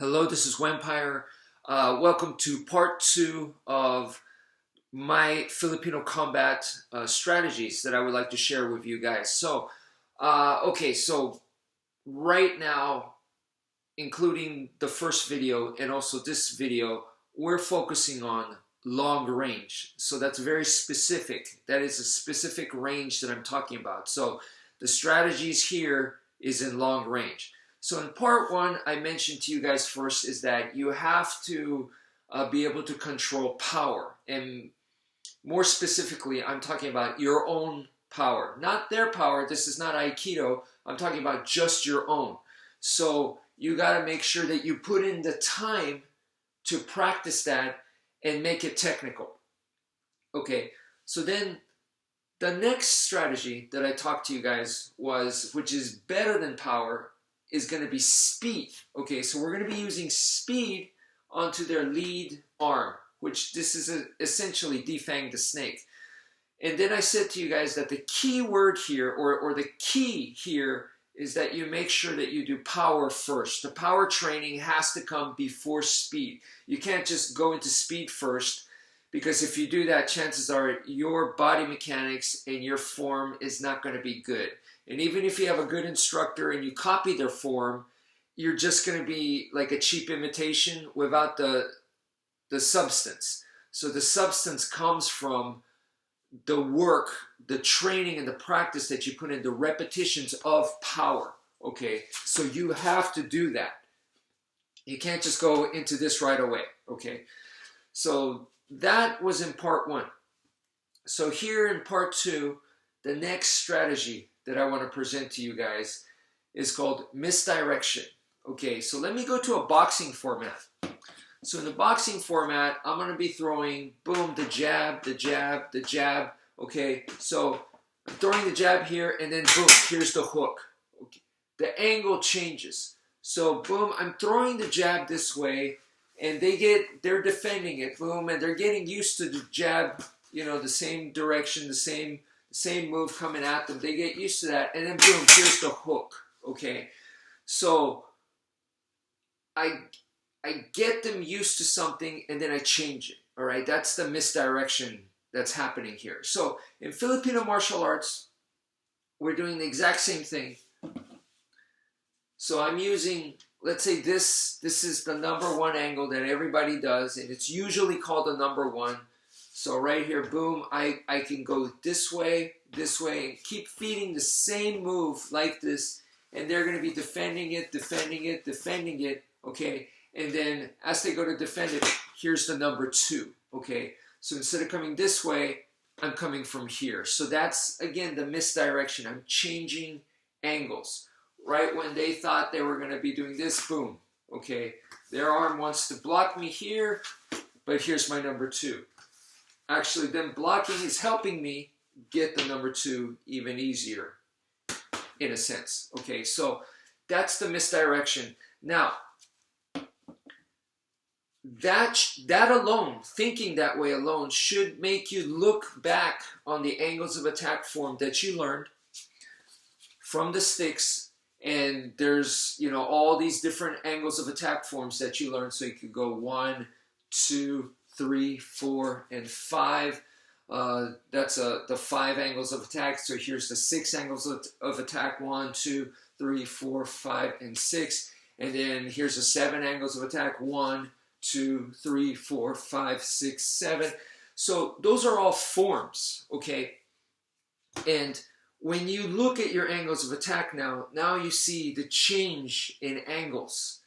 Hello, this is wmpyr. Welcome to part 2 of my Filipino combat strategies that I would like to share with you guys. So right now, including the first video and also this video, we're focusing on long range. So that's very specific. That is a specific range that I'm talking about. So the strategies here is in long range. So in part 1, I mentioned to you guys first is that you have to be able to control power. And more specifically, I'm talking about your own power. Not their power. This is not Aikido. I'm talking about just your own. So you got to make sure that you put in the time to practice that and make it technical. Okay, so then the next strategy that I talked to you guys was, which is better than power, is going to be speed. Okay, so we're going to be using speed onto their lead arm, which this is essentially defang the snake. And then I said to you guys that the key word here, or the key here, is that you make sure that you do power first. The power training has to come before speed. You can't just go into speed first, because if you do that, chances are your body mechanics and your form is not going to be good. And even if you have a good instructor and you copy their form, you're just going to be like a cheap imitation without the substance. So the substance comes from the work, the training, and the practice that you put in, the repetitions of power. Okay, so you have to do that. You can't just go into this right away. Okay, so that was in part 1. So here in part 2, the next strategy that I want to present to you guys is called misdirection. Okay, so let me go to a boxing format. So in the boxing format, I'm going to be throwing, boom, the jab, the jab, the jab. Okay, so I'm throwing the jab here, and then boom, here's the hook. Okay. The angle changes. So boom, I'm throwing the jab this way, and they're defending it, boom, and they're getting used to the jab, you know, the same direction, the same move coming at them. They get used to that, and then boom, here's the hook. Okay, so I get them used to something, and then I change it. All right, that's the misdirection that's happening here. So in Filipino martial arts, we're doing the exact same thing. So I'm using, let's say this is the number 1 angle that everybody does, and it's usually called the number 1. So right here, boom, I can go this way, and keep feeding the same move like this, and they're going to be defending it, okay? And then as they go to defend it, here's the number 2, okay? So instead of coming this way, I'm coming from here. So that's, again, the misdirection. I'm changing angles. Right when they thought they were going to be doing this, boom, okay? Their arm wants to block me here, but here's my number 2. Actually, them blocking is helping me get the number 2 even easier, in a sense. Okay, so that's the misdirection. Now, that alone, thinking that way alone, should make you look back on the angles of attack form that you learned from the sticks. And there's, you know, all these different angles of attack forms that you learned. So you could go 1, 2, 3, 4, and 5. That's the 5 angles of attack. So here's the 6 angles of attack. 1, 2, 3, 4, 5, and 6. And then here's the 7 angles of attack. 1, 2, 3, 4, 5, 6, 7. So those are all forms, okay? And when you look at your angles of attack now you see the change in angles.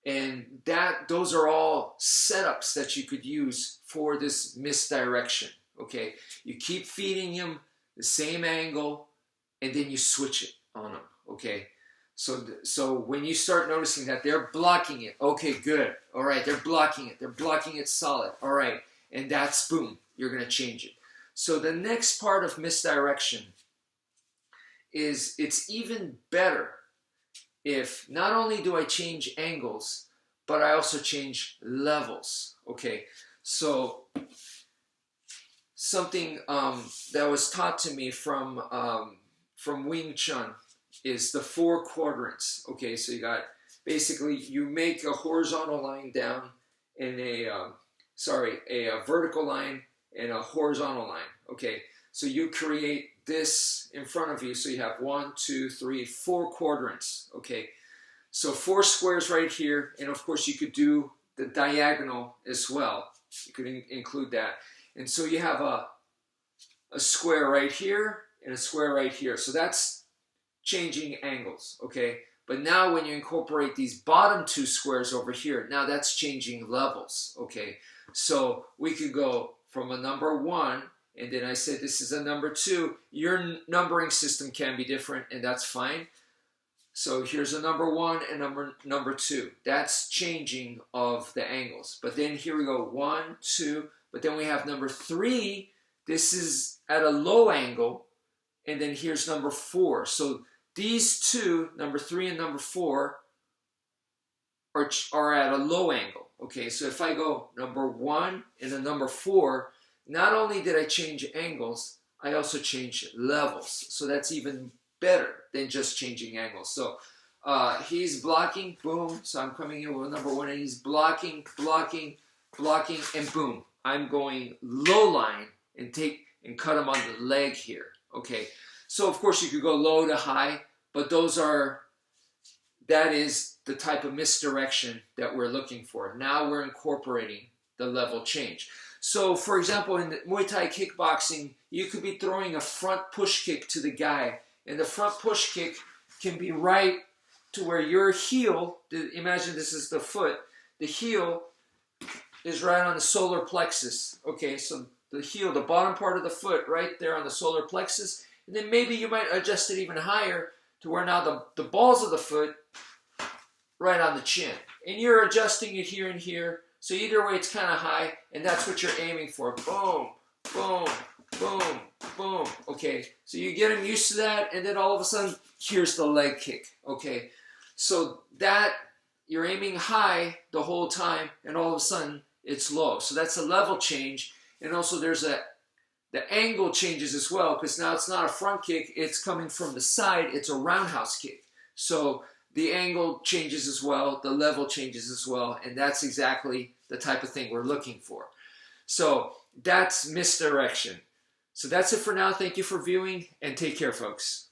And those are all setups that you could use for this misdirection, okay? You keep feeding them the same angle, and then you switch it on them, okay? So when you start noticing that they're blocking it, okay, good. All right, they're blocking it solid. All right, and that's, boom, you're going to change it. So the next part of misdirection is, it's even better if not only do I change angles, but I also change levels. Okay, so something that was taught to me from Wing Chun is the 4 quadrants. Okay, so you got basically you make a horizontal line down and a vertical line and a horizontal line. Okay, so you create this in front of you, so you have 1, 2, 3, 4 quadrants. Okay, so 4 squares right here, and of course you could do the diagonal as well. You could include that, and so you have a square right here and a square right here. So that's changing angles. Okay, but now when you incorporate these bottom 2 squares over here, now that's changing levels. Okay, so we could go from a number 1, and then I said this is a number 2. Your numbering system can be different, and that's fine. So here's a number 1 and number 2. That's changing of the angles. But then here we go, 1, 2, but then we have number 3. This is at a low angle, and then here's number 4. So these two, number 3 and number 4, are at a low angle. Okay, so if I go number 1 and a number 4, not only did I change angles, I also changed levels. So that's even better than just changing angles. So he's blocking, boom. So I'm coming in with number 1, and he's blocking, blocking, blocking, and boom. I'm going low line and cut him on the leg here. Okay, so of course you could go low to high, but that is the type of misdirection that we're looking for. Now we're incorporating the level change. So for example, in the Muay Thai kickboxing, you could be throwing a front push kick to the guy, and the front push kick can be right to where your heel, imagine this is the foot, the heel is right on the solar plexus. Okay, so the heel, the bottom part of the foot, right there on the solar plexus, and then maybe you might adjust it even higher to where now the balls of the foot right on the chin. And you're adjusting it here and here, so either way it's kind of high, and that's what you're aiming for. Boom, boom, boom, boom. Okay, so you get them used to that, and then all of a sudden, here's the leg kick. Okay, so that you're aiming high the whole time, and all of a sudden it's low. So that's a level change, and also there's the angle changes as well, because now it's not a front kick, it's coming from the side, it's a roundhouse kick. So the angle changes as well, the level changes as well, and that's exactly the type of thing we're looking for. So that's misdirection. So that's it for now. Thank you for viewing, and take care, folks.